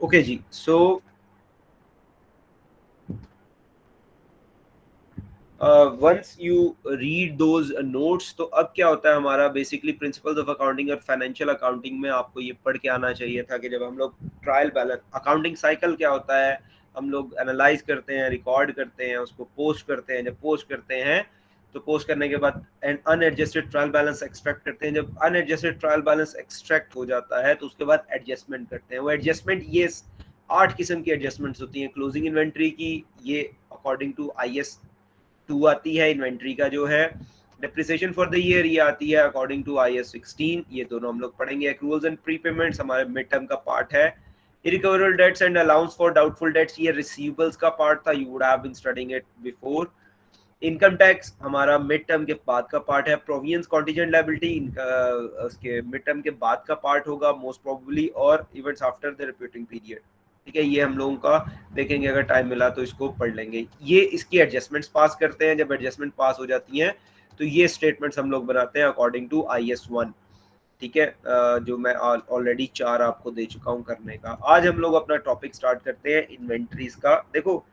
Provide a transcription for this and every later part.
Okay जी, so once you read those notes, तो अब क्या होता है हमारा बेसिकली प्रिंसिपल्स ऑफ अकाउंटिंग और फाइनेंशियल अकाउंटिंग में आपको ये पढ़ के आना चाहिए था कि जब हम लोग ट्रायल बैलेंस अकाउंटिंग साइकिल क्या होता है, हम लोग एनालाइज करते हैं, रिकॉर्ड करते हैं, उसको पोस्ट करते हैं, जब पोस्ट करते हैं तो पोस्ट करने के बाद अनएडजस्टेड ट्रायल बैलेंस एक्सट्रैक्ट करते हैं, जब अनएडजस्टेड ट्रायल बैलेंस एक्सट्रैक्ट हो जाता है तो उसके बाद एडजस्टमेंट करते हैं। वो एडजस्टमेंट ये 8 किस्म की एडजस्टमेंट्स होती हैं। क्लोजिंग इन्वेंट्री की ये अकॉर्डिंग टू IS 2 आती है, इन्वेंट्री का जो है डेप्रिसिएशन फॉर द ईयर ये आती है अकॉर्डिंग टू IS 16, ये दोनों हम लोग पढ़ेंगे। एक्रूअल्स एंड प्रीपेमेंट्स हमारे मिड टर्म का पार्ट है। Irrecoverable debts and allowance for doubtful debts ये रिसीवेबल्स का पार्ट था, you would have been studying it before. Income tax हमारा मिड टर्म के बाद का पार्ट है। प्रोविजंस कॉन्टिजेंट लायबिलिटी उसके मिड टर्म के बाद का पार्ट होगा मोस्ट प्रोबेबली, और events after the reporting period. ठीक है, ये हम लोगों का देखेंगे, अगर टाइम मिला तो इसको पढ़ लेंगे। ये इसकी एडजस्टमेंट्स पास करते हैं, जब एडजस्टमेंट पास हो जाती हैं तो ये स्टेटमेंट्स हम लोग बनाते हैं अकॉर्डिंग टू IS 1। ठीक है, जो मैं ऑलरेडी 4 आपको दे चुका हूँ करने का। आज हम लोग अपना टॉपिक स्टार्ट करते हैं इन्वेंट्रीज का। देखो,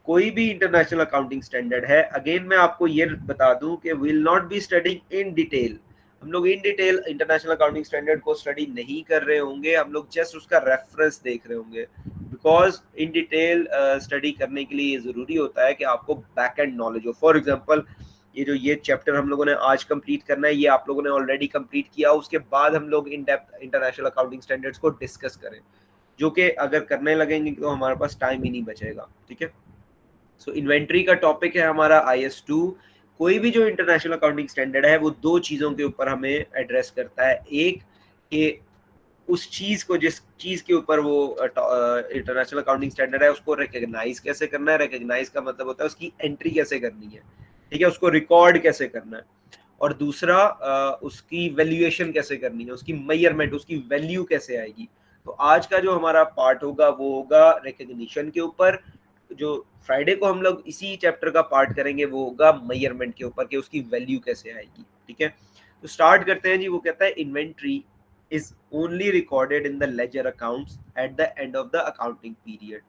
कोई भी इंटरनेशनल अकाउंटिंग स्टैंडर्ड है, अगेन मैं आपको ये बता दूं कि will not be studying in detail. हम लोग in detail international accounting standard को स्टडी नहीं कर रहे होंगे, हम लोग जस्ट उसका रेफरेंस देख रहे होंगे। बिकॉज इन डिटेल स्टडी करने के लिए ये जरूरी होता है कि आपको बैक एंड नॉलेज हो। फॉर एग्जांपल, ये चैप्टर हम लोगों ने आज कंप्लीट करना है, ये आप लोगों ने ऑलरेडी कंप्लीट किया, उसके बाद हम लोग in depth international accounting standards को डिस्कस करें, जो कि अगर करने लगेंगे तो हमारे पास टाइम ही नहीं बचेगा। ठीक है, सो इन्वेंट्री का टॉपिक है हमारा IS 2। कोई भी जो इंटरनेशनल अकाउंटिंग स्टैंडर्ड है वो दो चीजों के ऊपर हमें एड्रेस करता है। एक कि उस चीज को, जिस चीज के ऊपर वो इंटरनेशनल अकाउंटिंग स्टैंडर्ड है, उसको रिकॉग्नाइज कैसे करना है। रिकॉग्नाइज का मतलब होता है उसकी एंट्री कैसे करनी है, ठीक है, उसको रिकॉर्ड कैसे करना है। और दूसरा उसकी वैल्यूएशन कैसे करनी है, उसकी मेजरमेंट, उसकी वैल्यू कैसे आएगी। तो आज का जो हमारा पार्ट होगा वो होगा रिकॉग्निशन के ऊपर। जो फ्राइडे को हम लोग इसी चैप्टर का पार्ट करेंगे वो होगा मेजरमेंट के ऊपर, कि उसकी वैल्यू कैसे आएगी। ठीक है, तो स्टार्ट करते हैं जी। वो कहता है inventory is only recorded in the ledger accounts at the end of the accounting period।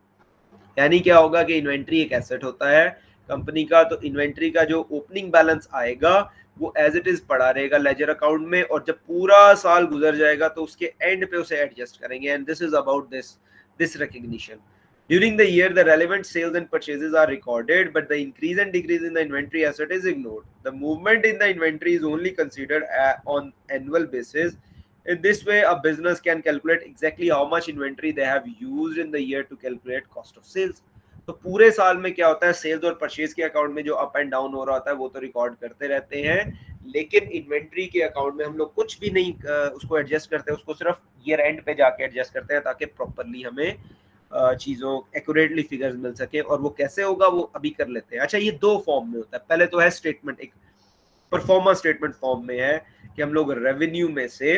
यानी क्या होगा कि इन्वेंट्री एक एसेट होता है कंपनी का, तो इन्वेंट्री का जो ओपनिंग बैलेंस आएगा वो एज इट इज पड़ा रहेगा लेजर अकाउंट में, और जब पूरा साल गुजर जाएगा तो उसके एंड पे उसे एडजस्ट करेंगे। And this is about this recognition during the year the relevant sales and purchases are recorded, but the increase and decrease in the inventory asset is ignored. The movement in the inventory is only considered on annual basis. In this way a business can calculate exactly how much inventory they have used in the year to calculate cost of sales। तो पूरे साल में क्या होता है, sales और purchase के account में जो अप एंड डाउन हो रहा होता है वो तो रिकॉर्ड करते रहते हैं, लेकिन इन्वेंट्री के अकाउंट में हम लोग कुछ भी नहीं उसको एडजस्ट करते, उसको सिर्फ ईयर एंड पे जाके एडजस्ट करते हैं ताकि प्रॉपरली हमें चीजों एक्यूरेटली फिगर्स मिल सके। और वो कैसे होगा वो अभी कर लेते हैं। अच्छा, ये दो फॉर्म में होता है। पहले तो है स्टेटमेंट, एक परफॉर्मेंस स्टेटमेंट फॉर्म में है कि हम लोग रेवेन्यू में से,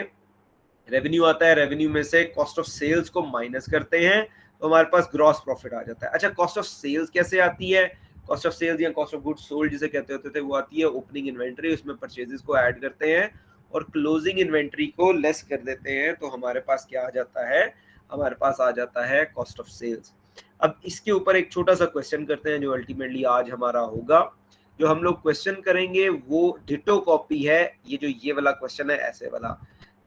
रेवेन्यू आता है, रेवेन्यू में से कॉस्ट ऑफ सेल्स को माइनस करते हैं तो हमारे पास ग्रॉस प्रॉफिट आ जाता है। अच्छा, कॉस्ट ऑफ सेल्स कैसे आती है? कॉस्ट ऑफ सेल्स या कॉस्ट ऑफ गुड्स सोल्ड जिसे कहते होते थे वो आती है ओपनिंग इन्वेंट्री, उसमें परचेजेस को ऐड करते हैं और क्लोजिंग इन्वेंट्री को लेस कर देते हैं, तो हमारे पास क्या आ जाता है, हमारे पास आ जाता है कॉस्ट ऑफ सेल्स। अब इसके ऊपर एक छोटा सा क्वेश्चन करते हैं जो अल्टीमेटली आज हमारा होगा। जो हम लोग क्वेश्चन करेंगे वो डिटो कॉपी है, ये वाला क्वेश्चन है, ऐसे वाला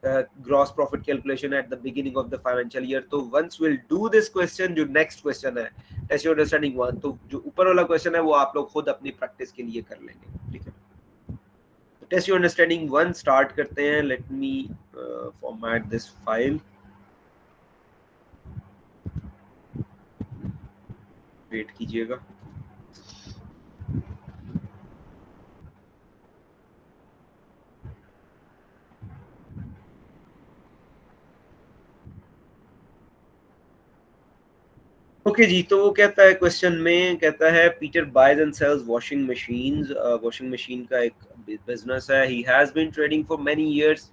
gross profit calculation at the beginning of the financial year. तो once will do this question, जो नेक्स्ट क्वेश्चन है टेस्ट योर अंडरस्टैंडिंग 1, तो जो ऊपर वाला क्वेश्चन है वो आप लोग खुद अपनी प्रैक्टिस के लिए कर लेंगे। ठीक है, टेस्ट योर अंडरस्टैंडिंग 1 स्टार्ट करते हैं। Let me format this file, wait कीजिएगा। ओके जी, तो वो कहता है क्वेश्चन में, कहता है Peter buys and sells washing machines. Washing machine का एक बिजनेस है। He has been trading for many years.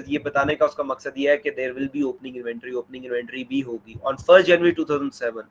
ये बताने का उसका मकसद ये है कि there will be opening inventory भी होगी ऑन 1 जनवरी 2007।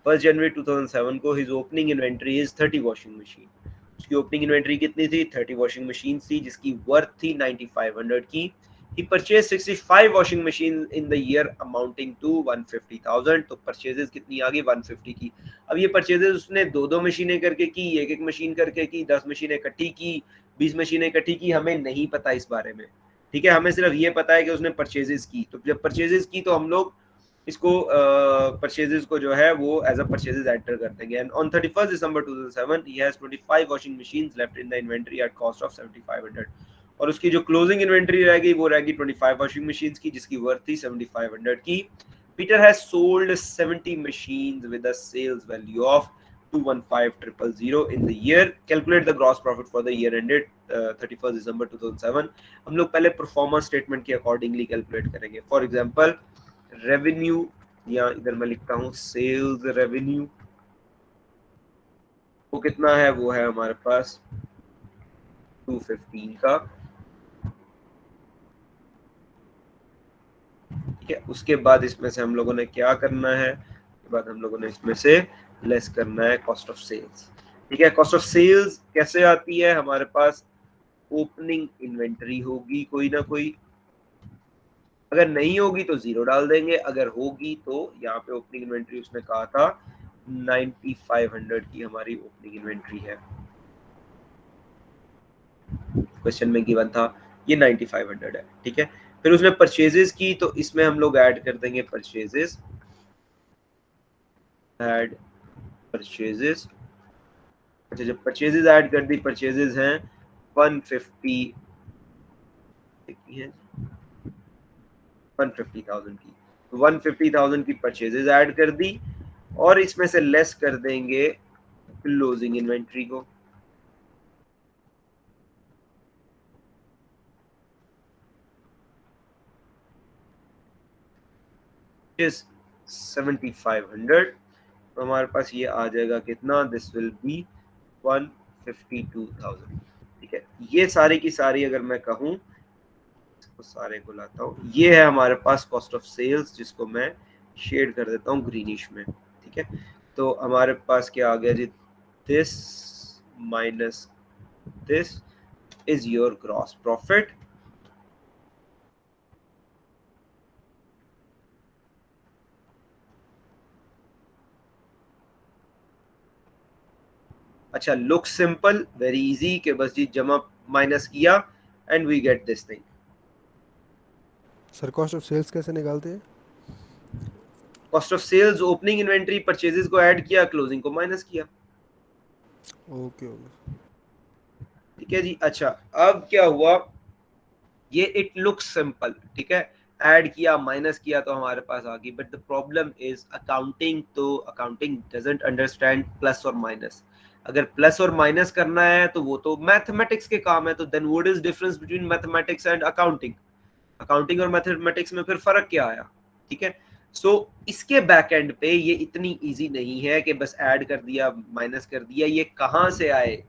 1 जनवरी 2007 को his opening inventory is 30 washing machine. उसकी ओपनिंग इन्वेंट्री कितनी थी? 30 वॉशिंग मशीन थी, जिसकी वर्थ थी 9500 की। He purchased 65 washing machines in the year amounting to 150,000. तो परचेजेस कितनी आ गई 150 की। अब ये परचेजेस उसने दो मशीनें करके की, एक मशीन करके की, 10 मशीनें इकट्ठी की, 20 मशीनें इकट्ठी की, हमें नहीं पता इस बारे में। ठीक है, हमें सिर्फ ये पता है कि उसने परचेजेस की। तो जब परचेजेस की तो हम लोग इसको परचेजेस को जो है वो एज अ परचेजेस एंटर कर देंगे। And on 31 December 2007 he has 25 washing machines left in the inventory at cost of 7500। और उसकी जो क्लोजिंग इन्वेंट्री रहेगी वो रहेगी 25 वॉशिंग मशीन्स की, जिसकी वर्थ थी 7500 की। Peter has sold 70 machines with a sales value of 215,000 in the year। Calculate the gross profit for the year ended 31st December 2007। हम लोग पहले परफॉर्मेंस स्टेटमेंट के अकॉर्डिंगली कैलकुलेट करेंगे। फॉर एग्जांपल रेवेन्यू, या इधर मैं लिखता हूँ सेल्स रेवेन्यू, वो कितना है, वो है हमारे पास 215 का। ठीक है, उसके बाद इसमें से हम लोगों ने क्या करना है, उसके बाद हम लोगों ने इसमें से लेस करना है कॉस्ट ऑफ सेल्स। ठीक है, कॉस्ट ऑफ सेल्स कैसे आती है, हमारे पास ओपनिंग इन्वेंटरी होगी कोई ना कोई, अगर नहीं होगी तो जीरो डाल देंगे, अगर होगी तो यहाँ पे ओपनिंग इन्वेंटरी उसने कहा था 9500 की हमारी ओपनिंग इन्वेंटरी है, क्वेश्चन में गिवन था ये 9500 है। ठीक है, फिर उसने परचेजेस की तो इसमें हम लोग ऐड कर देंगे परचेजेस, ऐड परचेजेस। अच्छा, जब परचेजेस ऐड कर दी, परचेजेस हैं 150 है 150,000 की, 150,000 की परचेजेस ऐड कर दी और इसमें से लेस कर देंगे क्लोजिंग इन्वेंट्री को। 7500, तो हमारे पास ये आ जाएगा कितना, दिस विल बी 152,000। ठीक है, ये सारी की सारी अगर मैं कहूँ, इसको सारे को लाता हूँ, ये है हमारे पास कॉस्ट ऑफ सेल्स, जिसको मैं शेड कर देता हूँ ग्रीनिश में। ठीक है, तो हमारे पास क्या आ गया जी, this minus this is your gross profit. अच्छा, लुक सिंपल, वेरी इजी, के बस जी जमा माइनस किया and we get this thing. Sir cost of sales कैसे निकालते हैं? Cost of sales opening inventory purchases को ऐड किया, क्लोजिंग को माइनस किया। Okay okay. ठीक है जी। अच्छा, अब क्या हुआ, ये इट लुक्स सिंपल, ठीक है, ऐड किया माइनस किया तो हमारे पास आ गई, but the problem is accounting, तो अकाउंटिंग डजंट अंडरस्टैंड प्लस और माइनस। अगर प्लस और माइनस करना है तो वो तो मैथमेटिक्स के काम है, तो then what is difference between mathematics and accounting, accounting और मैथमेटिक्स में फिर फर्क क्या आया। ठीक है, सो इसके बैक एंड पे ये इतनी इजी नहीं है कि बस ऐड कर दिया माइनस कर दिया, ये कहाँ से आए,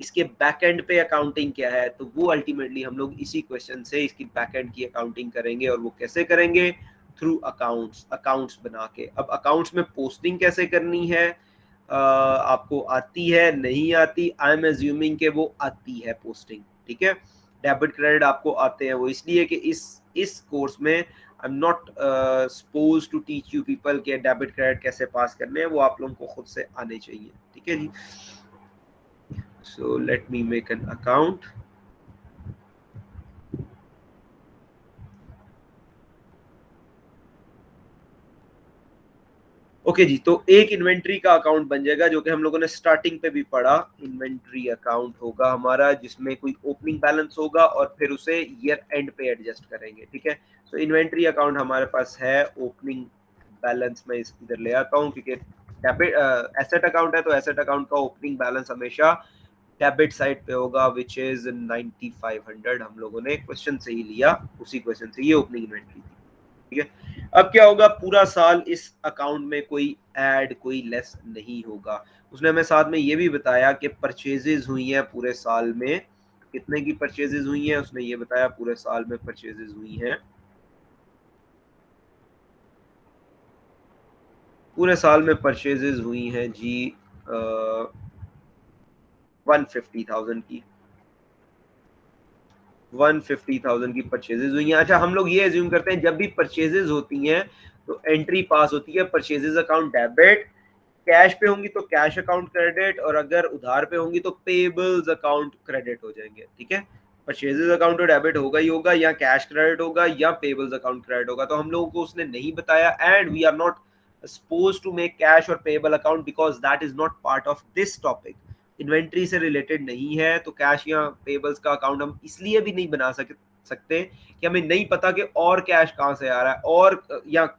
इसके बैक एंड पे अकाउंटिंग क्या है, तो वो अल्टीमेटली हम लोग इसी क्वेश्चन से इसकी बैक एंड की अकाउंटिंग करेंगे। और वो कैसे करेंगे, थ्रू अकाउंट्स, अकाउंट्स बना के। अब अकाउंट्स में पोस्टिंग कैसे करनी है, आपको आती है नहीं आती, आई एम एज्यूमिंग के वो आती है पोस्टिंग। ठीक है, डेबिट क्रेडिट आपको आते हैं, वो इसलिए कि इस कोर्स में I am not suppose to teach you people के डेबिट क्रेडिट कैसे पास करने हैं, वो आप लोगों को खुद से आने चाहिए। ठीक है जी, so let me make an account। Okay जी, तो एक इन्वेंट्री का अकाउंट बन जाएगा, जो कि हम लोगों ने स्टार्टिंग पे भी पढ़ा। इन्वेंट्री अकाउंट होगा हमारा, जिसमें कोई ओपनिंग बैलेंस होगा और फिर उसे ईयर एंड पे एडजस्ट करेंगे। ठीक है, तो इन्वेंट्री अकाउंट हमारे पास है, ओपनिंग बैलेंस में इधर ले आता हूँ, क्योंकि डेबिट एसेट अकाउंट है, तो एसेट अकाउंट का ओपनिंग बैलेंस हमेशा डेबिट साइड पे होगा, विच इज 9500। हम लोगों ने क्वेश्चन से ही लिया, उसी क्वेश्चन से ये ओपनिंग इन्वेंट्री थी। ठीक है, अब क्या होगा, पूरा साल इस अकाउंट में कोई ऐड कोई लेस नहीं होगा। उसने हमें साथ में ये भी बताया कि परचेजेस हुई हैं पूरे साल में, कितने की परचेजेस हुई हैं, उसने ये बताया पूरे साल में परचेजेस हुई हैं, पूरे साल में परचेजेस हुई हैं जी 150,000 की। 150,000 की परचेजेज हुई हैं। अच्छा, हम लोग ये एज्यूम करते हैं जब भी परचेजेज होती हैं तो एंट्री पास होती है परचेजेज अकाउंट डेबिट, कैश पे होंगी तो कैश अकाउंट क्रेडिट, और अगर उधार पे होंगी तो पेबल्स अकाउंट क्रेडिट हो जाएंगे। ठीक है, परचेजेज अकाउंट तो डेबिट होगा ही होगा, या कैश क्रेडिट होगा या पेबल्स अकाउंट क्रेडिट होगा। तो हम लोगों को उसने नहीं बताया, and we are not supposed to make cash or payable account because that is not part of this topic. Inventory से रिलेटेड नहीं है, तो कैश या पेबल्स का अकाउंट हम इसलिए भी नहीं बना सकते कि हमें नहीं पता कि और कैश कहाँ से आ रहा है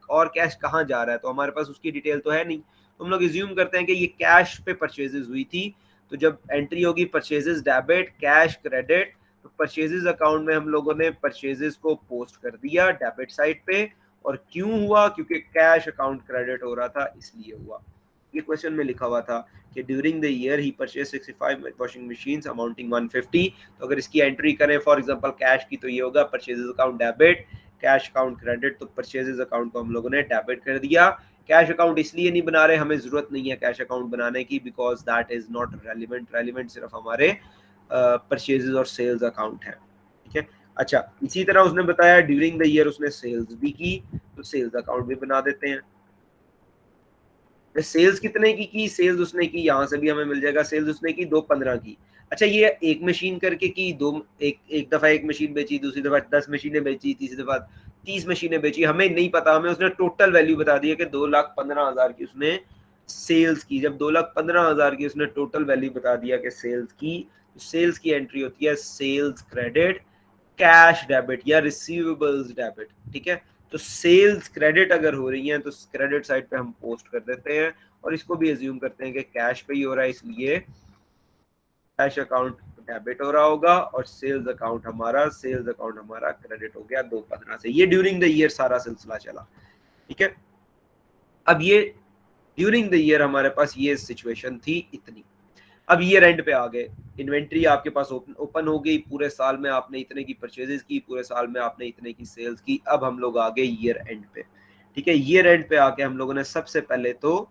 और कैश कहाँ जा रहा है, तो हमारे पास उसकी डिटेल तो है नहीं। तो हम लोग इज्यूम करते हैं कि ये कैश पे परचेजेस हुई थी, तो जब एंट्री होगी परचेजेस डेबिट कैश क्रेडिट, तो परचेजेस अकाउंट में हम लोगों ने परचेजेस को पोस्ट कर दिया डेबिट साइड पे। और क्यों हुआ? क्योंकि कैश अकाउंट क्रेडिट हो रहा था, इसलिए हुआ। ये क्वेश्चन में लिखा हुआ था कि during the year he purchase 65 washing machines amounting 150। तो अगर इसकी एंट्री करें फॉर एग्जांपल कैश की, तो ये होगा purchases account debit cash account credit, तो परचेजेस अकाउंट को हम लोगों ने डेबिट कर दिया। कैश अकाउंट इसलिए नहीं बना रहे, हमें जरूरत नहीं है कैश अकाउंट बनाने की, because that is not relevant. Relevant सिर्फ हमारे परचेजेस और सेल्स अकाउंट है। ठीक है, अच्छा, इसी तरह उसने बताया ड्यूरिंग द ईयर उसने सेल्स भी की, तो सेल्स अकाउंट भी बना देते हैं। सेल्स कितने की सेल्स उसने की, यहाँ से भी हमें मिल जाएगा। सेल्स उसने की 215 की। अच्छा, ये एक मशीन करके की, एक दफा एक मशीन बेची, दूसरी दफा 10 मशीनें बेची, तीसरी दफा 30 मशीनें बेची, हमें नहीं पता। हमें उसने टोटल वैल्यू बता दी है कि 2,15,000 की उसने सेल्स की। जब 2,15,000 की उसने टोटल वैल्यू बता दिया कि सेल्स की, तो सेल्स की एंट्री होती है सेल्स क्रेडिट कैश डेबिट या रिसीवेबल्स डेबिट। ठीक है, तो सेल्स क्रेडिट अगर हो रही हैं तो क्रेडिट साइड पे हम पोस्ट कर देते हैं, और इसको भी एज्यूम करते हैं कि कैश पे ही हो रहा है, इसलिए कैश अकाउंट डेबिट हो रहा होगा, और सेल्स अकाउंट हमारा क्रेडिट हो गया 215 से। ये ड्यूरिंग द ईयर सारा सिलसिला चला। ठीक है, अब ये ड्यूरिंग द ईयर हमारे पास ये सिचुएशन थी इतनी। अब ईयर एंड पे आ गए, इन्वेंट्री आपके पास ओपन हो गई, पूरे साल में आपने इतने की परचेजेस की, पूरे साल में आपने इतने की सेल्स की। अब हम लोग आ गए ईयर एंड पे। ठीक है, ईयर एंड पे आके हम लोगों ने सबसे पहले तो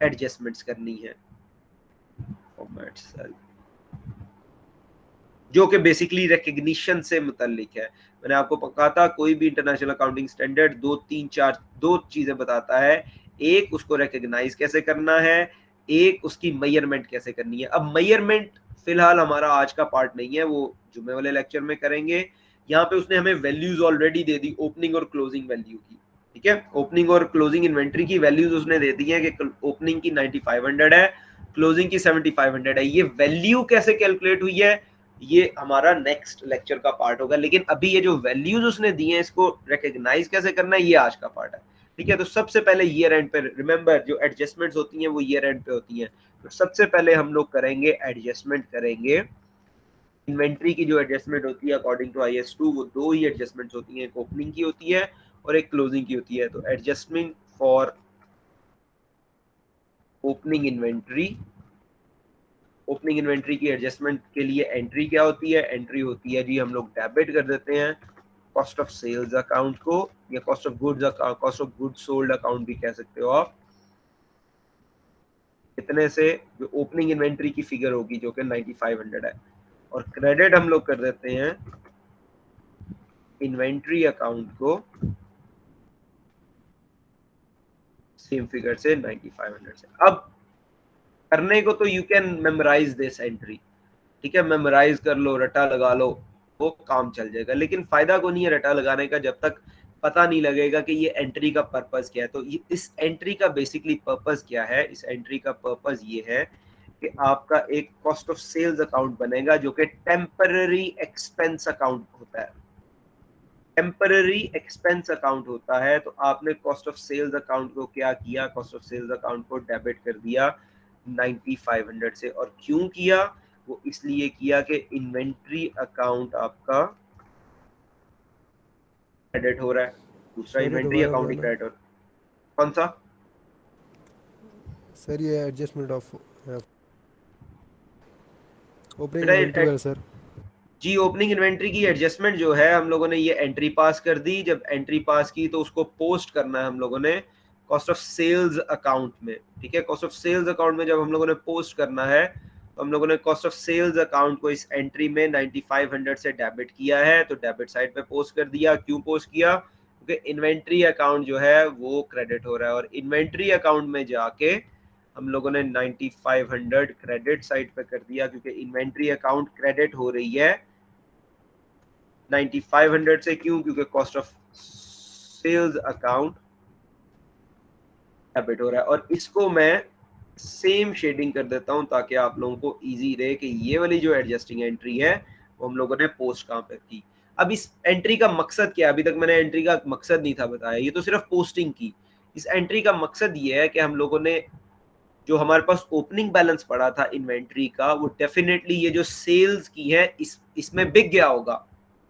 एडजस्टमेंट्स करनी है, जो कि बेसिकली रिकग्निशन से मुतल्लिक है। मैंने आपको कहा था कोई भी इंटरनेशनल अकाउंटिंग स्टैंडर्ड दो चीजें बताता है। एक, उसको रिकग्नाइज कैसे करना है, एक उसकी मेजरमेंट कैसे करनी है। अब मेजरमेंट फिलहाल हमारा आज का पार्ट नहीं है, वो जुमे वाले लेक्चर में करेंगे। यहाँ पे उसने हमें वैल्यूज ऑलरेडी दे दी, ओपनिंग और क्लोजिंग वैल्यू की। ठीक है, ओपनिंग और क्लोजिंग इन्वेंट्री की वैल्यूज उसने दे दी है कि ओपनिंग की 9500 है, क्लोजिंग की 7500 है। ये वैल्यू कैसे कैलकुलेट हुई है, ये हमारा नेक्स्ट लेक्चर का पार्ट होगा। लेकिन अभी ये जो वैल्यूज उसने दी हैं, इसको रिकॉग्नाइज कैसे करना है, ये आज का पार्ट है। ठीक है, तो सबसे पहले ईयर एंड पे, रिमेंबर जो एडजस्टमेंट्स होती हैं वो ईयर एंड पे होती हैं। तो सबसे पहले हम लोग करेंगे एडजस्टमेंट करेंगे इन्वेंट्री की। जो एडजस्टमेंट होती है अकॉर्डिंग टू IS2, वो दो ही एडजस्टमेंट्स होती हैं, एक ओपनिंग की होती है और एक क्लोजिंग की होती है। तो adjustment for opening inventory, opening inventory की एडजस्टमेंट के लिए एंट्री क्या होती है, एंट्री होती है जी, हम लोग डेबिट कर देते हैं कॉस्ट ऑफ सेल्स अकाउंट को, या cost of goods sold account भी कह सकते हो आप। इतने से जो ओपनिंग इन्वेंट्री की फिगर होगी जो कि 9500 है, और क्रेडिट हम लोग कर देते हैं इन्वेंट्री अकाउंट को सेम फिगर से 9500 से। अब करने को तो you can memorise this entry. ठीक है, मेमोराइज कर लो, रटा लगा लो, वो काम चल जाएगा। लेकिन फायदा को नहीं है रटा लगाने का जब तक पता नहीं लगेगा कि ये एंट्री का पर्पस क्या है। तो इस एंट्री का बेसिकली पर्पस क्या है, इस एंट्री का पर्पस ये है कि आपका एक कॉस्ट ऑफ सेल्स अकाउंट बनेगा जो कि टेम्पररी एक्सपेंस अकाउंट होता है। टेम्पररी एक्सपेंस अकाउंट होता है, तो आपने कॉस्ट ऑफ सेल्स अकाउंट को क्या किया, कॉस्ट ऑफ सेल्स अकाउंट को डेबिट कर दिया 9500 से। और क्यों किया, वो इसलिए किया कि इन्वेंट्री अकाउंट आपका क्रेडिट हो रहा है, दूसरा सर ये इन्वेंट्री दोबारा अकाउंट ही बताना। क्रेडिट हो रहा है। कौन सा? सर ये एडजस्टमेंट ऑफ ओपनिंग बेटा इन्वेंट्री वाला सर। जी, ओपनिंग इन्वेंट्री की एडजस्टमेंट जो है, हम लोगों ने ये एंट्री पास कर दी। जब एंट्री पास की तो उसको पोस्ट करना है हम लोगों ने कॉस्ट ऑफ सेल्स अकाउंट में। ठीक है, कॉस्ट ऑफ सेल्स अकाउंट में जब हम लोगों ने पोस्ट करना है तो हम लोगों ने कॉस्ट ऑफ सेल्स अकाउंट को इस एंट्री में 9500 से डेबिट किया है, तो डेबिट साइड पे पोस्ट कर दिया। क्यों पोस्ट किया? क्योंकि इन्वेंट्री अकाउंट जो है वो क्रेडिट हो रहा है, और इन्वेंट्री अकाउंट में जाके हम लोगों ने 9500 क्रेडिट साइड पे कर दिया, क्योंकि इन्वेंट्री अकाउंट क्रेडिट हो रही है 9500 से। क्यों? क्योंकि cost of sales account debit हो रहा है। और इसको मैं सेम शेडिंग कर देता हूं ताकि आप लोगों को इजी रहे कि ये वाली जो एडजस्टिंग एंट्री है वो हम लोगों ने पोस्ट कहां पे की। अब इस एंट्री का मकसद क्या है? अभी तक मैंने एंट्री का मकसद नहीं था बताया, ये तो सिर्फ पोस्टिंग की। इस एंट्री का मकसद ये है कि हम लोगों ने जो हमारे पास ओपनिंग बैलेंस पड़ा था इन्वेंट्री का, वो डेफिनेटली ये जो सेल्स की है इसमें बिक गया होगा।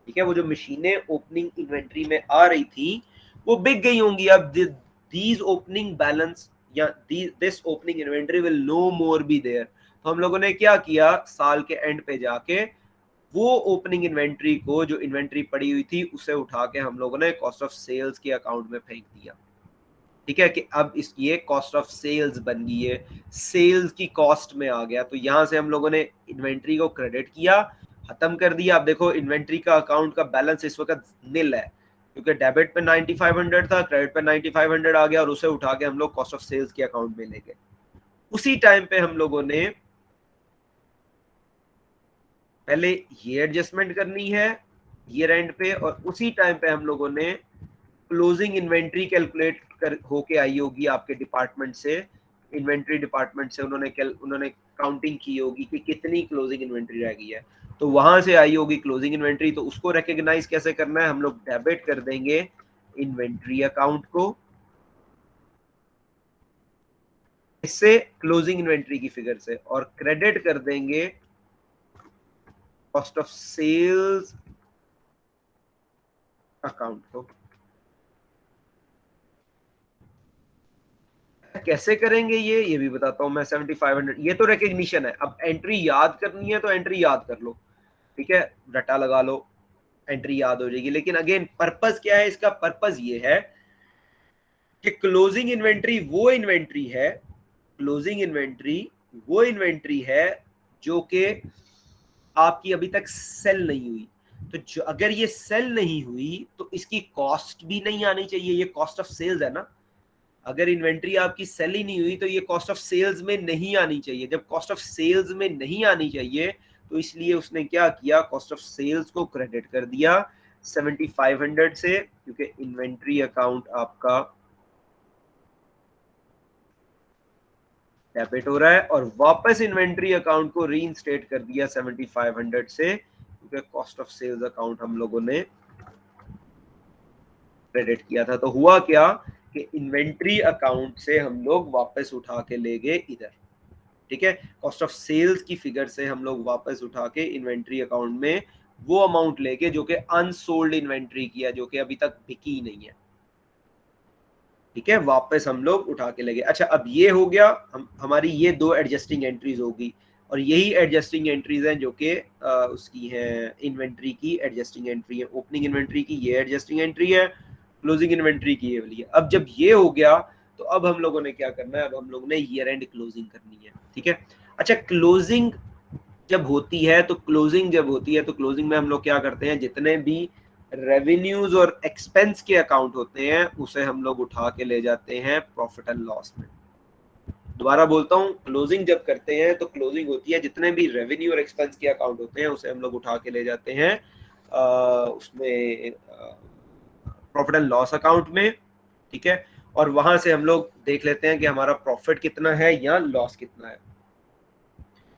ठीक है, वो जो मशीनें ओपनिंग इन्वेंट्री में आ रही थी वो बिक गई होंगी। अब दीज ओपनिंग बैलेंस या this opening inventory will no more be there. तो हम लोगों ने क्या किया, साल के एंड पे जाके वो ओपनिंग इन्वेंट्री को, जो इन्वेंट्री पड़ी हुई थी, उसे उठा के हम लोगों ने कॉस्ट ऑफ सेल्स के अकाउंट में फेंक दिया। ठीक है, कि अब इस ये कॉस्ट ऑफ सेल्स बन गई है, सेल्स की कॉस्ट में आ गया। तो यहां से हम लोगों ने इन्वेंट्री को क्रेडिट किया, खत्म कर दिया। अब देखो इन्वेंट्री का अकाउंट का बैलेंस इस वक्त नील है, क्योंकि डेबिट पे 9500 था, क्रेडिट पे 9500 आ गया, और उसे उठा के हम लोग कॉस्ट ऑफ सेल्स के अकाउंट में ले गए। उसी टाइम पे हम लोगों ने पहले ये एडजस्टमेंट करनी है ईयर एंड पे, और उसी टाइम पे हम लोगों ने क्लोजिंग इन्वेंट्री कैलकुलेट कर होके आई होगी आपके डिपार्टमेंट से, इन्वेंट्री डिपार्टमेंट से उन्होंने काउंटिंग की होगी कि कितनी क्लोजिंग इन्वेंट्री रह गई है, तो वहां से आई होगी क्लोजिंग इन्वेंट्री। तो उसको रिकॉग्नाइज कैसे करना है? हम लोग डेबिट कर देंगे इन्वेंट्री अकाउंट को इससे, क्लोजिंग इन्वेंट्री की फिगर से, और क्रेडिट कर देंगे कॉस्ट ऑफ सेल्स अकाउंट को। कैसे करेंगे ये भी बताता हूं मैं। 7500 ये तो रिकग्निशन है। अब एंट्री याद करनी है तो एंट्री याद कर लो, ठीक है, रटा लगा लो, एंट्री याद हो जाएगी। लेकिन अगेन पर्पस क्या है इसका? पर्पस ये है कि क्लोजिंग इन्वेंट्री वो इन्वेंट्री है, क्लोजिंग इन्वेंट्री वो इन्वेंट्री है जो कि आपकी अभी तक सेल नहीं हुई। तो जो अगर ये सेल नहीं हुई तो इसकी कॉस्ट भी नहीं आनी चाहिए, ये कॉस्ट ऑफ सेल्स है ना। अगर इन्वेंट्री आपकी सेल ही नहीं हुई तो ये कॉस्ट ऑफ सेल्स में नहीं आनी चाहिए। जब कॉस्ट ऑफ सेल्स में नहीं आनी चाहिए तो इसलिए उसने क्या किया, कॉस्ट ऑफ सेल्स को क्रेडिट कर दिया 7500 से, क्योंकि इन्वेंट्री अकाउंट आपका डेबिट हो रहा है, और वापस इन्वेंट्री अकाउंट को रीइंस्टेट कर दिया 7500 से, क्योंकि कॉस्ट ऑफ सेल्स अकाउंट हम लोगों ने क्रेडिट किया था। तो हुआ क्या कि इन्वेंट्री अकाउंट से हम लोग वापस उठा के ले गए इधर। ठीक है, कॉस्ट ऑफ सेल्स की फिगर से हम लोग वापस उठा के इन्वेंट्री अकाउंट में वो अमाउंट लेके जो कि अनसोल्ड इन्वेंट्री की है, जो कि अभी तक बिकी नहीं है। ठीक है, वापस हम लोग उठा के ले गए। अच्छा, अब ये हो गया, हमारी ये दो एडजस्टिंग एंट्रीज होगी, और यही एडजस्टिंग एंट्रीज हैं जो कि उसकी है इन्वेंट्री की एडजस्टिंग एंट्री है। ओपनिंग इन्वेंट्री की ये एडजस्टिंग एंट्री है, क्लोजिंग इन्वेंट्री की ये वाली है। अब जब ये हो गया तो अब हम लोगों ने क्या करना है? अब हम लोगों ने ईयर एंड क्लोजिंग करनी है। ठीक है, अच्छा, क्लोजिंग जब होती है तो क्लोजिंग में हम लोग क्या करते हैं? जितने भी रेवेन्यूज और एक्सपेंस के अकाउंट होते हैं उसे हम लोग उठा के ले जाते हैं प्रॉफिट एंड लॉस में। दोबारा बोलता हूं, क्लोजिंग जब करते हैं तो क्लोजिंग होती है जितने भी रेवेन्यू और एक्सपेंस के अकाउंट होते हैं उसे हम लोग उठा के ले जाते हैं उसमें प्रॉफिट एंड लॉस अकाउंट में। ठीक है, और वहां से हम लोग देख लेते हैं कि हमारा प्रॉफिट कितना है या लॉस कितना है।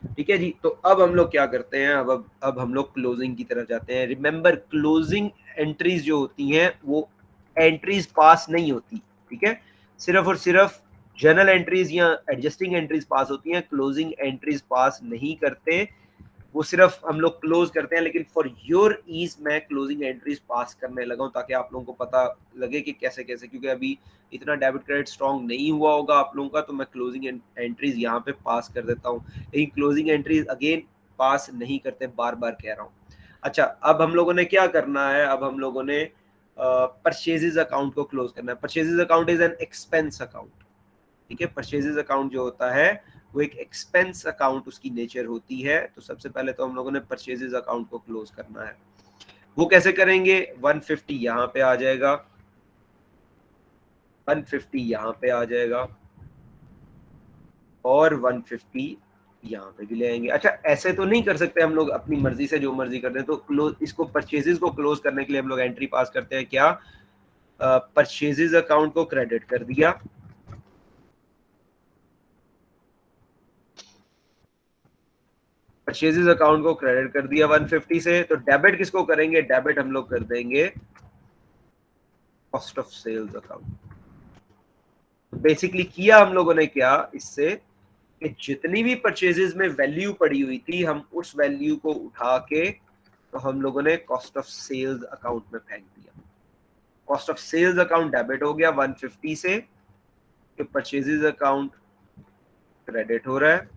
ठीक है जी, तो अब हम लोग क्या करते हैं? अब हम लोग क्लोजिंग की तरफ जाते हैं। रिमेंबर, क्लोजिंग एंट्रीज जो होती हैं वो एंट्रीज पास नहीं होती। ठीक है, सिर्फ और सिर्फ जर्नल एंट्रीज या एडजस्टिंग एंट्रीज पास होती हैं, क्लोजिंग एंट्रीज पास नहीं करते। वो सिर्फ हम लोग क्लोज करते हैं। लेकिन फॉर योर ईज मैं क्लोजिंग एंट्रीज पास करने लगा हूं ताकि आप लोगों को पता लगे कि कैसे कैसे, क्योंकि अभी इतना डेबिट क्रेडिट स्ट्रॉन्ग नहीं हुआ होगा आप लोगों का, तो मैं क्लोजिंग एंट्रीज यहाँ पे पास कर देता हूँ। लेकिन क्लोजिंग एंट्रीज अगेन पास नहीं करते, बार बार कह रहा हूँ। अच्छा, अब हम लोगों ने क्या करना है? अब हम लोगों ने परचेजेज अकाउंट को क्लोज करना है। Purchases account is an expense account. ठीक है, परचेजेज अकाउंट जो होता है वो एक एक्सपेंस अकाउंट उसकी नेचर होती है। तो सबसे पहले तो हम लोगों ने परचेजेस अकाउंट को क्लोज करना है। वो कैसे करेंगे? 150 यहाँ पे आ जाएगा, 150 यहाँ पे आ जाएगा और 150 यहाँ पे भी ले आएंगे। अच्छा, ऐसे तो नहीं कर सकते हम लोग अपनी मर्जी से जो मर्जी कर रहे हैं, तो क्लोज इसको परचेजेस को क्लोज करने के लिए हम लोग एंट्री पास करते हैं क्या? परचेजेस अकाउंट को क्रेडिट कर दिया, परचेजेस अकाउंट को क्रेडिट कर दिया 150 से। तो डेबिट किसको करेंगे? डेबिट हम लोग कर देंगे cost of sales account. Basically किया हम लोगों ने क्या इससे कि जितनी भी परचेजेस में वैल्यू पड़ी हुई थी, हम उस वैल्यू को उठा के तो हम लोगों ने कॉस्ट ऑफ सेल्स अकाउंट में फेंक दिया। Cost of sales account debit हो गया 150 से, तो परचेजेस अकाउंट क्रेडिट हो रहा है।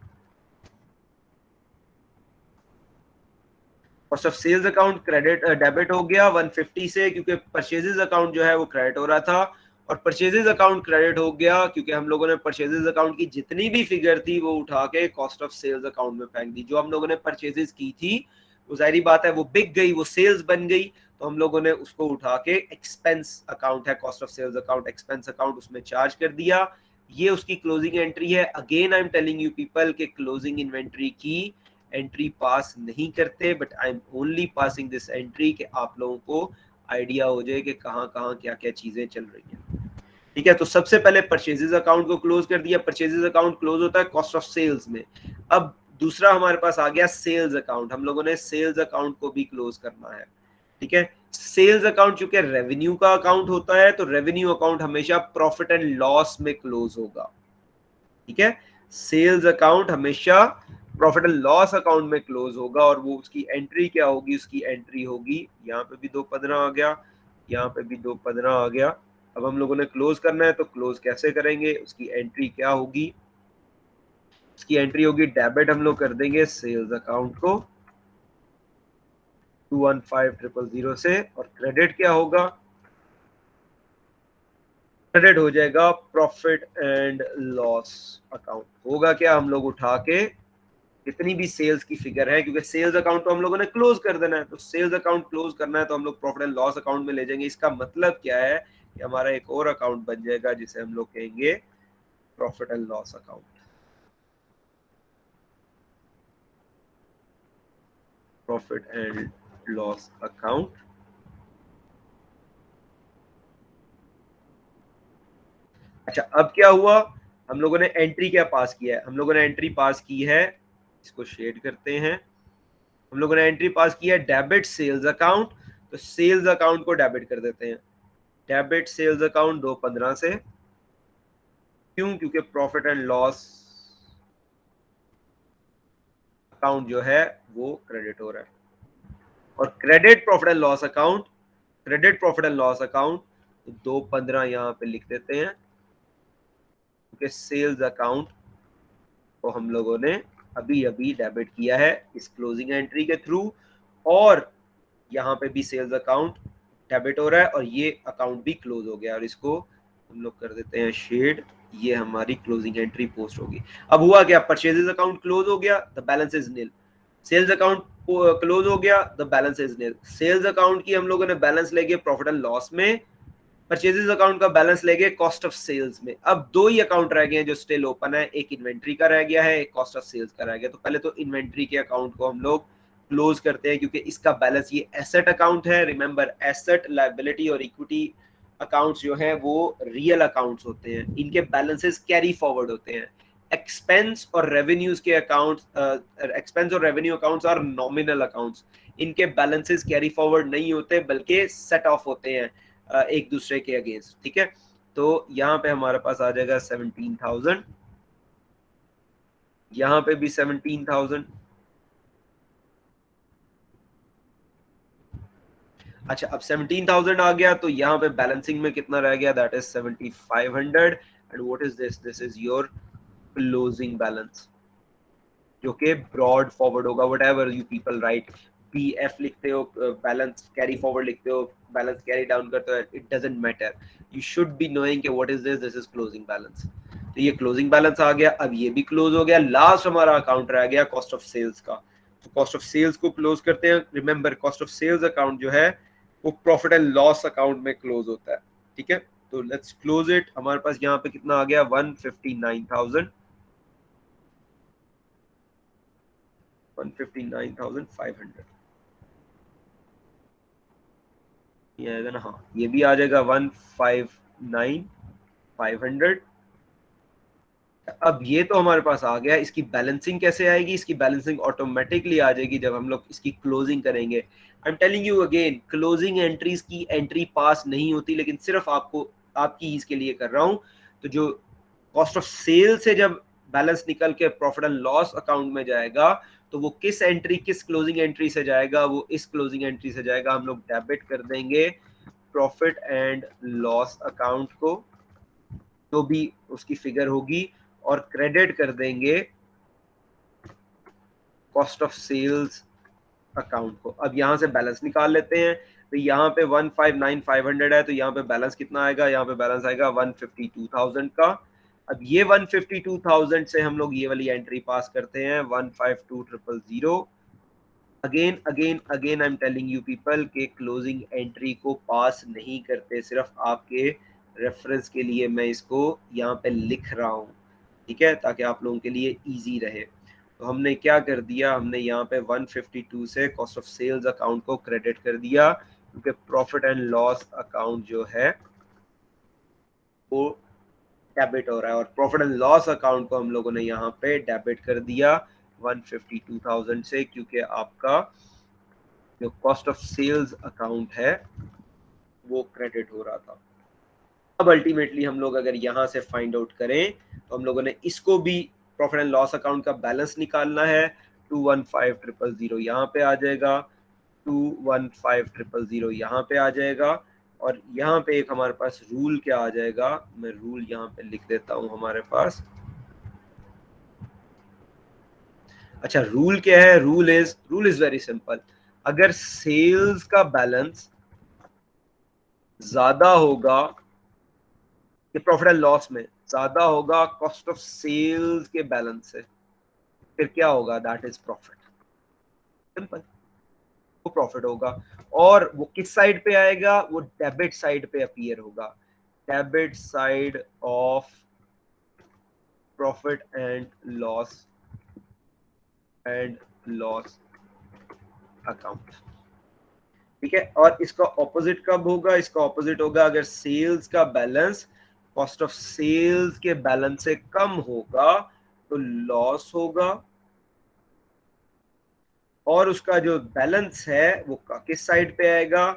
Cost of sales account credit debit हो गया 150 से, क्योंकि परचेजेस अकाउंट जो है वो क्रेडिट हो रहा था, और परचेजेस अकाउंट क्रेडिट हो गया क्योंकि हम लोगों ने परचेजेस अकाउंट की जितनी भी फिगर थी वो उठा के कॉस्ट ऑफ सेल्स अकाउंट में फेंक दी। जो हम लोगों ने परचेजेस की थी वो जाहिर बात है वो बिक गई, वो सेल्स बन गई, तो हम लोगों ने उसको उठा के एक्सपेंस अकाउंट है cost of sales account, expense account, उसमें चार्ज कर दिया। ये उसकी क्लोजिंग एंट्री है। Again I am telling you people के क्लोजिंग इन्वेंट्री की एंट्री पास नहीं करते, but I am only passing this entry कि आप लोगों को आइडिया हो जाए कि कहाँ कहाँ क्या क्या चीजें चल रही हैं। ठीक है, तो सबसे पहले परचेजेस अकाउंट को क्लोज कर दिया। परचेजेस अकाउंट क्लोज होता है कॉस्ट ऑफ सेल्स में। अब दूसरा हमारे पास आ गया सेल्स अकाउंट। हम लोगों ने सेल्स अकाउंट को भी क्लोज करना है। ठीक है, सेल्स अकाउंट चूंकि रेवेन्यू का अकाउंट होता है, तो रेवेन्यू अकाउंट हमेशा प्रॉफिट एंड लॉस में क्लोज होगा। ठीक है, सेल्स अकाउंट हमेशा प्रॉफिट एंड लॉस अकाउंट में क्लोज होगा, और वो उसकी एंट्री क्या होगी? उसकी एंट्री होगी, यहाँ पे भी 215 आ गया, यहाँ पे भी 215 आ गया। अब हम लोगों ने क्लोज करना है, तो क्लोज कैसे करेंगे? उसकी एंट्री क्या होगी? उसकी एंट्री होगी डेबिट हम लोग कर देंगे सेल्स अकाउंट को 215000 से, और क्रेडिट क्या होगा? क्रेडिट हो जाएगा प्रॉफिट एंड लॉस अकाउंट। होगा क्या? हम लोग उठा के जितनी भी सेल्स की फिगर है, क्योंकि सेल्स अकाउंट तो हम लोगों ने क्लोज कर देना है, तो सेल्स अकाउंट क्लोज करना है तो हम लोग प्रॉफिट एंड लॉस अकाउंट में ले जाएंगे। इसका मतलब क्या है कि हमारा एक और अकाउंट बन जाएगा जिसे हम लोग कहेंगे profit and loss account. Profit and loss account. अच्छा, अब क्या हुआ? हम लोगों ने एंट्री क्या पास किया है? हम लोगों ने एंट्री पास की है, इसको शेड करते हैं। हम लोगों ने एंट्री पास की है डेबिट सेल्स अकाउंट, तो सेल्स अकाउंट को डेबिट कर देते हैं। डेबिट सेल्स अकाउंट 215 से, क्यों? क्योंकि प्रॉफिट एंड लॉस अकाउंट जो है वो क्रेडिट हो रहा है। और credit profit and loss account, credit profit and loss account, तो 215 यहाँ पे लिख देते हैं, क्योंकि सेल्स अकाउंट को हम लोगों ने अभी अभी डेबिट किया है इस क्लोजिंग एंट्री के थ्रू, और यहाँ पे भी सेल्स अकाउंट डेबिट हो रहा है, और ये अकाउंट भी क्लोज हो गया, और इसको हम लोग कर देते हैं शेड। ये हमारी क्लोजिंग एंट्री पोस्ट होगी। अब हुआ क्या? परचेजेस अकाउंट क्लोज हो गया, the balance is nil. Sales account close हो गया, the balance is nil. Sales account की हम लोगों ने बैलेंस लेके प्रॉफिट एंड लॉस में, परचेजेस अकाउंट का बैलेंस लेके कॉस्ट ऑफ सेल्स में। अब दो ही अकाउंट रह गए हैं जो स्टिल ओपन है, एक इन्वेंट्री का रह गया है, एक कॉस्ट ऑफ सेल्स का रह गया। तो पहले तो इन्वेंट्री के अकाउंट को हम लोग क्लोज करते हैं, क्योंकि इसका बैलेंस, ये एसेट अकाउंट है। रिमेंबर, एसेट, लायबिलिटी और इक्विटी अकाउंट्स जो है वो रियल अकाउंट्स होते हैं, इनके बैलेंसेस कैरी फॉरवर्ड होते हैं। एक्सपेंस और रेवेन्यूज के अकाउंट्स, एक्सपेंस और revenue accounts are nominal accounts, इनके बैलेंसेस कैरी फॉरवर्ड नहीं होते बल्कि सेट ऑफ होते हैं एक दूसरे के अगेंस्ट। ठीक है, तो यहाँ पे हमारे पास आ जाएगा 17,000, यहाँ पे भी 17,000। अच्छा, अब 17,000 आ गया, तो यहाँ पे बैलेंसिंग में कितना रह गया? That is 7,500। And what is this? This is your closing balance, जो कि ब्रॉड फॉरवर्ड होगा। Whatever you people right, BF लिखते हो, बैलेंस कैरी फॉरवर्ड लिखते हो, बैलेंस कैरी डाउन करते हो, it doesn't matter. You should be knowing कि what is this? This is closing balance. तो ये क्लोजिंग बैलेंस आ गया। अब ये भी क्लोज हो गया। लास्ट हमारा अकाउंट रह गया कॉस्ट ऑफ सेल्स का। तो कॉस्ट ऑफ सेल्स को क्लोज करते हैं। Remember cost of sales account जो है वो प्रॉफिट एंड लॉस अकाउंट में क्लोज होता है, ठीक है। तो लेट्स क्लोज इट। हमारे पास यहाँ पे कितना आ गया 159,000 159,500 ये आएगा ना। हाँ ये भी आ जाएगा 159,500। अब ये तो हमारे पास आ गया। इसकी बैलेंसिंग कैसे आएगी? इसकी बैलेंसिंग ऑटोमेटिकली आ जाएगी जब हम लोग इसकी क्लोजिंग करेंगे। आई am telling you again, closing entries की एंट्री पास नहीं होती, लेकिन सिर्फ आपको आपकी ईज के लिए कर रहा हूं। तो जो कॉस्ट ऑफ सेल से जब बैलेंस निकल के प्रॉफिट एंड लॉस अकाउंट में जाएगा तो वो किस एंट्री, किस क्लोजिंग एंट्री से जाएगा? वो इस क्लोजिंग एंट्री से जाएगा। हम लोग डेबिट कर देंगे प्रॉफिट एंड लॉस अकाउंट को, जो भी उसकी फिगर होगी, और क्रेडिट कर देंगे कॉस्ट ऑफ सेल्स अकाउंट को। अब यहां से बैलेंस निकाल लेते हैं। तो यहाँ पे 159,500 है, तो यहाँ पे बैलेंस कितना आएगा? यहाँ पे बैलेंस आएगा 152,000 का। अब ये 152,000 से हम लोग ये वाली एंट्री पास करते हैं 152,000। Again again again I am telling you people के क्लोजिंग एंट्री को पास नहीं करते। सिर्फ आपके रेफरेंस के लिए मैं इसको यहाँ पे लिख रहा हूँ, ठीक है, ताकि आप लोगों के लिए इजी रहे। तो हमने क्या कर दिया, हमने यहाँ पे 152 से कॉस्ट ऑफ सेल्स अकाउंट को क्रेडिट कर दिया, क्योंकि प्रॉफिट एंड लॉस अकाउंट जो है वो डेबिट हो रहा है, और प्रॉफिट एंड लॉस अकाउंट को हम लोगों ने यहाँ पे डेबिट कर दिया 152,000 से, क्योंकि आपका जो कॉस्ट ऑफ सेल्स अकाउंट है वो क्रेडिट हो रहा था। अब अल्टीमेटली हम लोग अगर यहाँ से फाइंड आउट करें तो हम लोगों ने इसको भी प्रॉफिट एंड लॉस अकाउंट का बैलेंस निकालना है। 215,000 यहाँ पे आ जाएगा, 215,000 यहाँ पे आ जाएगा, और यहाँ पे एक हमारे पास रूल क्या आ जाएगा, मैं रूल यहाँ पे लिख देता हूँ हमारे पास। अच्छा रूल क्या है? Rule is very simple. अगर सेल्स का बैलेंस ज्यादा होगा, ये प्रॉफिट एंड लॉस में ज्यादा होगा कॉस्ट ऑफ सेल्स के बैलेंस से, फिर क्या होगा? That is profit. सिंपल, वो प्रॉफिट होगा। और वो किस साइड पे आएगा? वो डेबिट साइड पे अपीयर होगा, debit side of profit and loss account, ठीक है। और इसका ऑपोजिट कब होगा? इसका ऑपोजिट होगा अगर सेल्स का बैलेंस कॉस्ट ऑफ सेल्स के बैलेंस से कम होगा तो लॉस होगा, और उसका जो बैलेंस है वो किस साइड पे आएगा?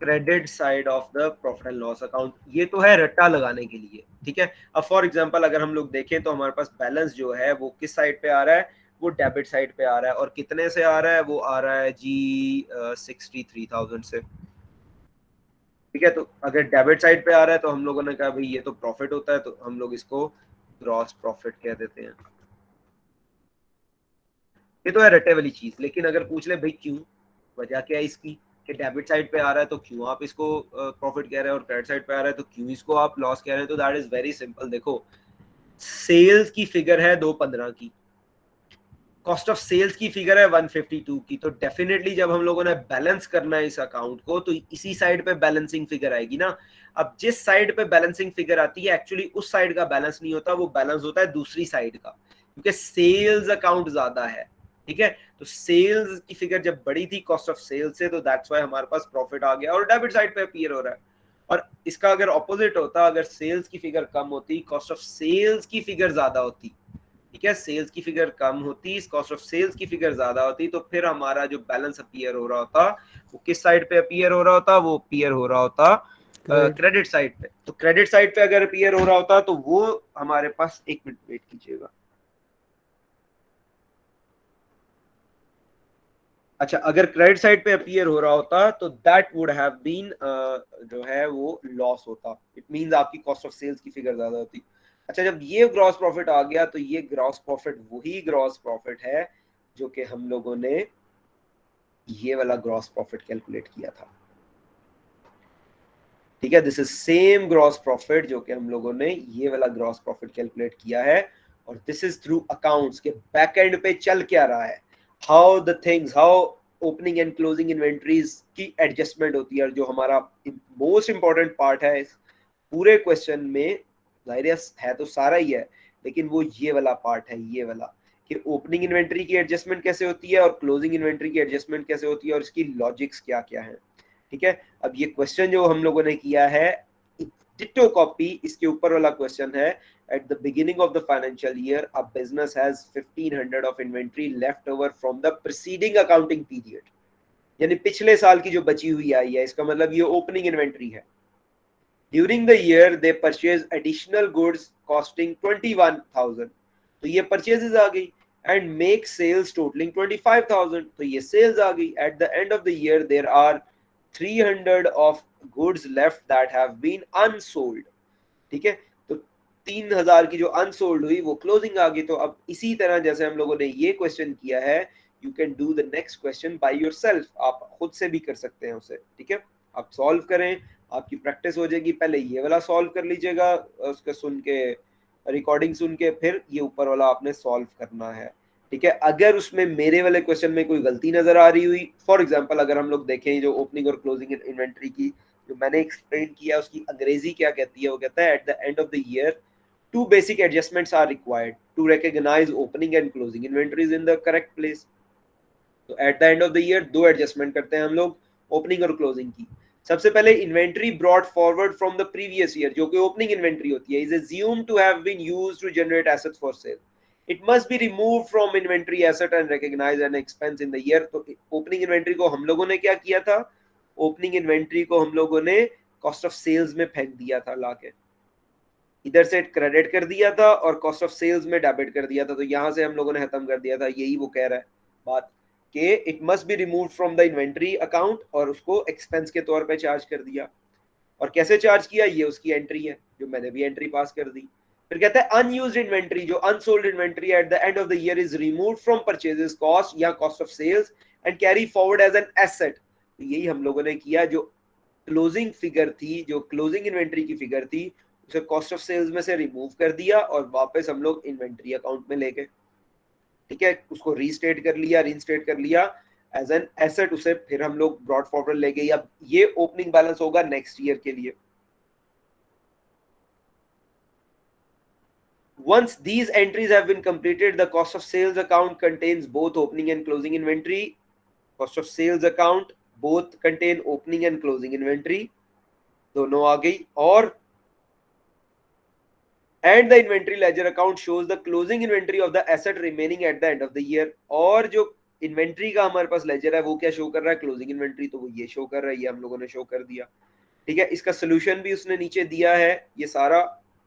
Credit side of the profit and loss account. ये तो है रट्टा लगाने के लिए, ठीक है। अब फॉर एग्जांपल अगर हम लोग देखें तो हमारे पास बैलेंस जो है वो किस साइड पे आ रहा है? वो डेबिट साइड पे आ रहा है, और कितने से आ रहा है? वो आ रहा है जी 63,000 से, ठीक है। तो अगर डेबिट साइड पे आ रहा है तो हम लोगों ने कहा भाई ये तो प्रॉफिट होता है, तो हम लोग इसको ग्रॉस प्रॉफिट कह देते हैं। ये तो है रट्टे वाली चीज। लेकिन अगर पूछ ले भाई क्यों, वजह क्या है इसकी, कि डेबिट साइड पे आ रहा है तो क्यों आप इसको प्रॉफिट कह रहे हैं, और क्रेडिट साइड पे आ रहा है तो क्यों इसको आप लॉस कह रहे हैं? तो दैट इज वेरी सिंपल। देखो सेल्स की फिगर है 215 की, कॉस्ट ऑफ सेल्स की फिगर है 152 की, तो डेफिनेटली जब हम लोगों ने बैलेंस करना है इस अकाउंट को तो इसी साइड पे बैलेंसिंग फिगर आएगी ना। अब जिस साइड पे बैलेंसिंग फिगर आती है एक्चुअली उस साइड का बैलेंस नहीं होता, वो बैलेंस होता है दूसरी साइड का, क्योंकि सेल्स अकाउंट ज्यादा है, ठीक है। तो सेल्स की फिगर जब बड़ी थी कॉस्ट ऑफ सेल्स से, तो दैट्स व्हाई हमारे पास प्रॉफिट आ गया और डेबिट साइड पे अपीयर हो रहा है। और इसका अगर ऑपोजिट होता, अगर सेल्स की फिगर कम होती, कॉस्ट ऑफ सेल्स की फिगर ज्यादा होती, ठीक है, सेल्स की फिगर कम होती, कॉस्ट ऑफ सेल्स की फिगर ज्यादा होती, तो फिर हमारा जो बैलेंस अपीयर हो रहा होता वो किस साइड पे अपीयर हो रहा होता? वो अपीयर हो रहा होता क्रेडिट साइड पे। तो क्रेडिट साइड पे अगर अपीयर हो रहा होता तो वो हमारे पास, एक मिनट वेट कीजिएगा। अच्छा अगर क्रेडिट साइड पे अपीयर हो रहा होता तो दैट वुड हैव बीन जो है वो लॉस होता। इट मींस आपकी कॉस्ट ऑफ सेल्स की फिगर ज्यादा होती। अच्छा जब ये ग्रॉस प्रॉफिट आ गया तो ये ग्रॉस प्रॉफिट वही ग्रॉस प्रॉफिट है जो कि हम लोगों ने ये वाला ग्रॉस प्रॉफिट कैलकुलेट किया था। ठीक है, this is same gross profit जो कि हम लोगों ने ये वाला ग्रॉस प्रॉफिट कैलकुलेट किया है, और दिस इज थ्रू अकाउंट्स के बैक एंड पे चल क्या रहा है, how the things, how opening and closing inventories की एडजस्टमेंट होती है, जो हमारा मोस्ट इंपॉर्टेंट पार्ट है इस पूरे क्वेश्चन में। जाहिर है तो सारा ही है, लेकिन वो ये वाला पार्ट है, ये वाला कि ओपनिंग इन्वेंट्री की एडजस्टमेंट कैसे होती है और क्लोजिंग इन्वेंट्री की एडजस्टमेंट कैसे होती है और इसकी लॉजिक्स क्या क्या है। ठीक है, अब ये क्वेश्चन जो हम लोगों ने किया है डिट्टो कॉपी इसके ऊपर वाला क्वेश्चन है। Eight the beginning of the financial year a business has 1500 of inventory left over from the preceding accounting period, यानी पिछले साल की जो बची हुई आई है, इसका मतलब ये ओपनिंग इन्वेंट्री है। During the year they purchase additional goods costing 21,000, तो ये परचेजेस आ गई, एंड मेक सेल्स टोटलिंग 25,000, तो ये सेल्स आ गई। At the end of the year there are 300 of goods left that have been unsold। ठीक है, तो 3,000 की जो अनसोल्ड हुई वो क्लोजिंग आ गई। तो अब इसी तरह जैसे हम लोगों ने ये क्वेश्चन किया है, you can do the next question by yourself, आप खुद से भी कर सकते हैं उसे। ठीक है, आप सॉल्व करें, आपकी प्रैक्टिस हो जाएगी। पहले ये वाला सॉल्व कर लीजिएगा, उसका सुन के, रिकॉर्डिंग सुन के, फिर ये ऊपर वाला आपने सॉल्व करना है। ठीक है, अगर उसमें मेरे वाले क्वेश्चन में कोई गलती नजर आ रही हुई, फॉर एग्जांपल अगर हम लोग देखें जो ओपनिंग और क्लोजिंग इन्वेंट्री की जो मैंने एक्सप्लेन किया, उसकी अंग्रेजी क्या कहती है, वो कहता है eight the end of the year two basic adjustments are required to recognize opening and closing inventories in the correct place। तो eight the end of the year दो एडजस्टमेंट करते हैं हम लोग ओपनिंग और क्लोजिंग की। सबसे पहले inventory brought forward from the previous year, जो कि ओपनिंग इन्वेंट्री होती है, is assumed to have been used to generate assets for sale, it must be remove from inventory asset and recognise an expense in the year. तो opening inventory को हम लोगों ने क्या किया था, ओपनिंग इन्वेंट्री को हम लोगों ने कॉस्ट ऑफ सेल्स में फेंक दिया था, लाके इधर से क्रेडिट कर दिया था और कॉस्ट ऑफ सेल्स में डेबिट कर दिया था। तो यहां से हम लोगों ने खत्म कर दिया था, यही वो कह रहा है बात कि it must be remove from the inventory account, और उसको एक्सपेंस के तौर पे चार्ज कर दिया। और कैसे चार्ज किया, ये उसकी एंट्री है जो मैंने भी एंट्री पास कर दी। फिर कहता है अनयूज्ड इन्वेंट्री, जो unsold inventory at the end of the year is removed from purchases cost या cost of sales and carry forward as an asset. तो यही हम लोगों ने किया, जो क्लोजिंग फिगर थी, जो क्लोजिंग इन्वेंट्री की फिगर थी, उसे कॉस्ट ऑफ सेल्स में से रिमूव कर दिया और वापस हम लोग इन्वेंट्री अकाउंट में ले गए। ठीक है, उसको रीस्टेट कर लिया, रीइंस्टेट कर लिया एज एन एसेट, उसे फिर हम लोग ब्रॉड फॉरवर्ड ले गए। अब ये ओपनिंग बैलेंस होगा नेक्स्ट ईयर के लिए। Once these entries have been completed, the cost of sales account contains both opening and closing inventory. Cost of sales account both contain opening and closing inventory, दोनों आ गई। और and the inventory ledger account shows the closing inventory of the asset remaining at the end of the year। और जो inventory का हमारे पास laser है वो क्या शो कर रहा है, क्लोजिंग इन्वेंट्री, तो वो ये शो कर रहा है, ये हम लोगों ने शो कर दिया। ठीक है, इसका सोल्यूशन भी उसने नीचे दिया है, ये सारा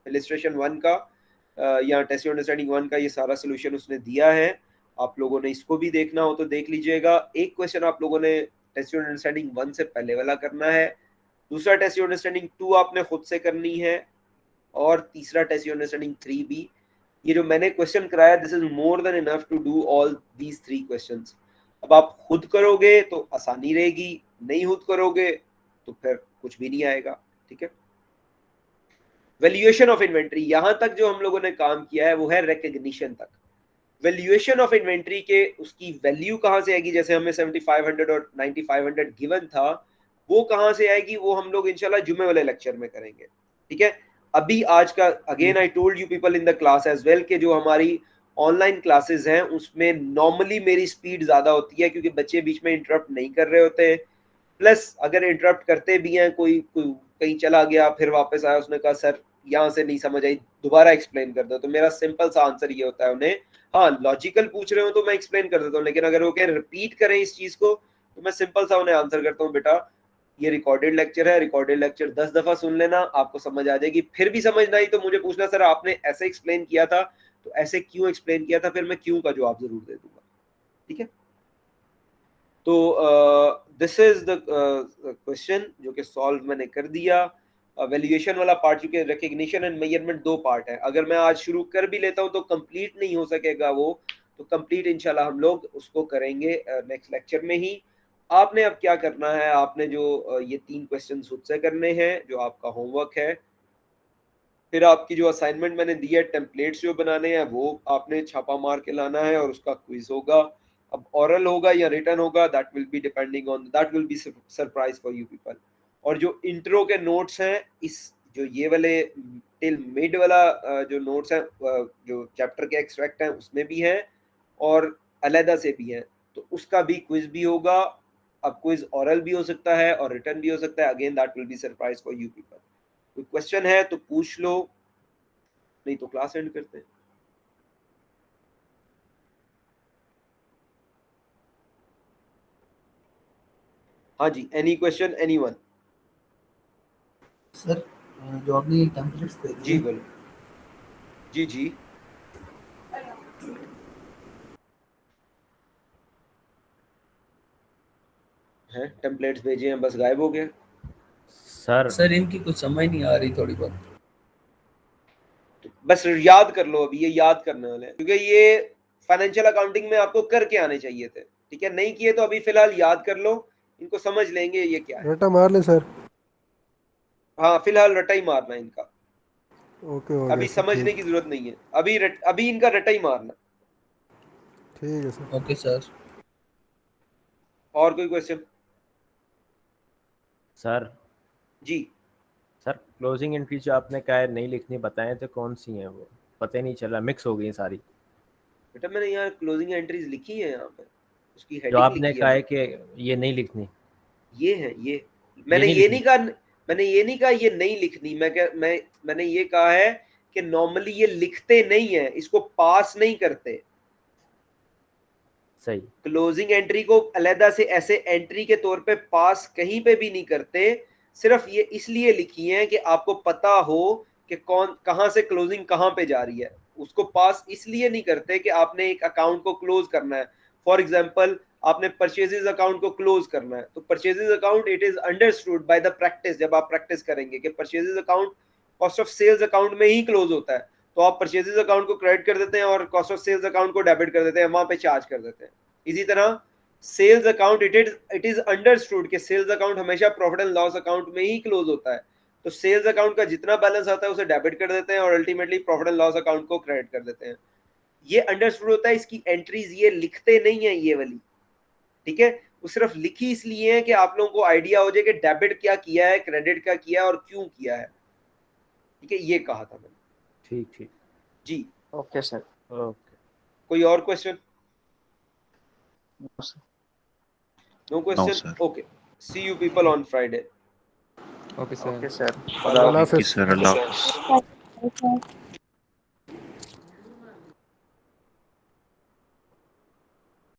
इलिस्ट्रेशन 1 का या टेस्ट अंडरस्टैंडिंग 1 का ये सारा सोल्यूशन उसने दिया है। आप लोगों ने इसको भी देखना हो तो देख लीजिएगा। एक क्वेश्चन आप लोगों ने टेस्ट अंडरस्टैंडिंग 1 से पहले वाला करना है, दूसरा टेस्ट अंडरस्टैंडिंग 2 आपने खुद से करनी है, और तीसरा टेस्ट अंडरस्टैंडिंग 3 भी। ये जो मैंने क्वेश्चन कराया, this is more than enough to do all these 3 questions. अब आप खुद करोगे तो आसानी रहेगी, नहीं खुद करोगे तो फिर कुछ भी नहीं आएगा। ठीक है, वैल्यूएशन ऑफ इन्वेंट्री, यहां तक जो हम लोगों ने काम किया है वो है रिकग्निशन तक। वैल्यूएशन ऑफ इन्वेंट्री के उसकी वैल्यू कहां से आएगी, जैसे हमें 7500 और 9500 गिवन था, वो कहां से आएगी, वो हम लोग इंशाल्लाह जुमे वाले लेक्चर में करेंगे। ठीक है, अभी आज का again I told you people in the class as well कि जो हमारी ऑनलाइन क्लासेस हैं उसमें नॉर्मली मेरी स्पीड ज्यादा होती है, क्योंकि बच्चे बीच में इंटरप्ट नहीं कर रहे होते। प्लस अगर इंटरप्ट करते भी हैं, कोई कहीं चला गया फिर वापस आया, उसने कहा सर यहाँ से नहीं समझ आई, दोबारा एक्सप्लेन कर दो, तो मेरा सिंपल सा आंसर ये होता है उन्हें, हाँ लॉजिकल पूछ रहे हो तो मैं एक्सप्लेन कर देता हूँ, लेकिन अगर वो कह रिपीट करें इस चीज को तो मैं सिंपल सा उन्हें आंसर करता हूँ, बेटा ये रिकॉर्डेड लेक्चर है, रिकॉर्डेड लेक्चर 10 दफा सुन लेना, आपको समझ आ जाएगी। फिर भी समझ ना आई तो मुझे पूछना सर आपने ऐसे एक्सप्लेन किया था, तो ऐसे क्यों एक्सप्लेन किया था, फिर मैं क्यों का जवाब जरूर दे दूंगा। ठीक है, तो दिस इज द क्वेश्चन जो कि सॉल्व मैंने कर दिया। वैल्यूएशन वाला पार्ट, क्योंकि रिकग्निशन एंड मेजरमेंट 2 पार्ट है, अगर मैं आज शुरू कर भी लेता हूं तो कंप्लीट नहीं हो सकेगा वो, तो कंप्लीट इंशाल्लाह हम लोग उसको करेंगे नेक्स्ट लेक्चर में ही। आपने अब क्या करना है, आपने जो ये 3 क्वेश्चन खुद से करने हैं जो आपका होमवर्क है। फिर आपकी जो असाइनमेंट मैंने दी है, टेम्पलेट्स जो बनाने हैं वो आपने छापा मार के लाना है और उसका क्विज होगा। अब ओरल होगा या रिटन होगा, that will be depending on, that will be surprise for you people. और जो इंट्रो के नोट्स हैं, इस जो ये वाले टिल मिड वाला जो नोट्स हैं, जो चैप्टर के एक्सट्रैक्ट हैं उसमें भी हैं और अलहदा से भी हैं, तो उसका भी क्विज भी होगा। अब क्विज ओरल भी हो सकता है और रिटन भी हो सकता है, again that will be surprise for you people. कोई क्वेश्चन है तो पूछ लो, नहीं तो क्लास एंड करते हैं। हाँ जी, एनी क्वेश्चन, एनीवन? सर जो आपने टेम्पलेट्स जी भेजे बोलो। जी जी, हैं टेम्पलेट्स भेजे हैं, बस गायब हो गया। सर इनकी कुछ समझ नहीं आ रही थोड़ी बहुत। तो बस याद कर लो, अभी ये याद करने वाले हैं क्योंकि ये फाइनेंशियल अकाउंटिंग में आपको करके आने चाहिए थे, ठीक है? नहीं किए तो अभी फिलहाल याद कर लो, इनको समझ लेंगे ये क्या है। रटा मार ले सर। हाँ, फिलहाल रटा ही मारना है इनका, ओके हो गया अभी सर, समझने ठीक। की जरूरत नहीं है, अभी इनका रटा ही मारना। ठीक है सर। Okay sir. और कोई क्वेश्चन? सर जी, सर क्लोजिंग एंट्री जो आपने कहा है नहीं लिखनी, बताएं तो कौन सी हैं वो? पता ही नहीं चला, मिक्स हो गई सारी। बेटा मैंने यहाँ क्लोजिंग एंट्रीज लिखी है, यहाँ पे उसकी जो हेडिंग आपने लिखी है कहा है कि ये नहीं लिखनी, ये है ये। ये मैंने नहीं ये लिखनी। नहीं कहा, मैंने ये नहीं कहा ये नहीं लिखनी, मैंने ये कहा है कि नॉर्मली ये लिखते नहीं है, इसको पास नहीं करते। सही। क्लोजिंग एंट्री को अलहदा से ऐसे एंट्री के तौर पे पास कहीं पे भी नहीं करते, सिर्फ ये इसलिए लिखी है कि आपको पता हो कि कौन कहां से क्लोजिंग कहां पे जा रही है। उसको पास इसलिए नहीं करते कि आपने एक अकाउंट को क्लोज करना है। फॉर एग्जाम्पल, आपने परचेजेस अकाउंट को क्लोज करना है, तो purchases account it is understood by the practice, जब आप प्रैक्टिस करेंगे कि purchases account cost of sales account में ही क्लोज होता है, तो आप परचेजेस अकाउंट को क्रेडिट कर देते हैं और कॉस्ट ऑफ सेल्स अकाउंट को डेबिट कर देते हैं, वहां पे चार्ज कर देते हैं। इसी तरह sales account it is understood कि सेल्स अकाउंट हमेशा प्रॉफिट एंड लॉस अकाउंट में ही क्लोज होता है, तो सेल्स अकाउंट का जितना बैलेंस आता है उसे डेबिट कर देते हैं और ultimately profit and loss account को क्रेडिट कर देते हैं। ये अंडरस्टूड होता है, इसकी एंट्रीज ये लिखते नहीं है ये वाली, ठीक है? वो सिर्फ लिखी इसलिए है कि आप लोगों को आइडिया हो जाए कि डेबिट क्या किया है, क्रेडिट क्या किया है और क्यों किया है, ठीक है? ये कहा था मैंने। ठीक ठीक। जी, ओके सर। ओके। कोई और question? No, sir. No question, okay. See you people on Friday. Okay sir. Okay, sir. अल्लाह थैंक यू हाफिज। सर, अल्लाह हाफिज। Okay.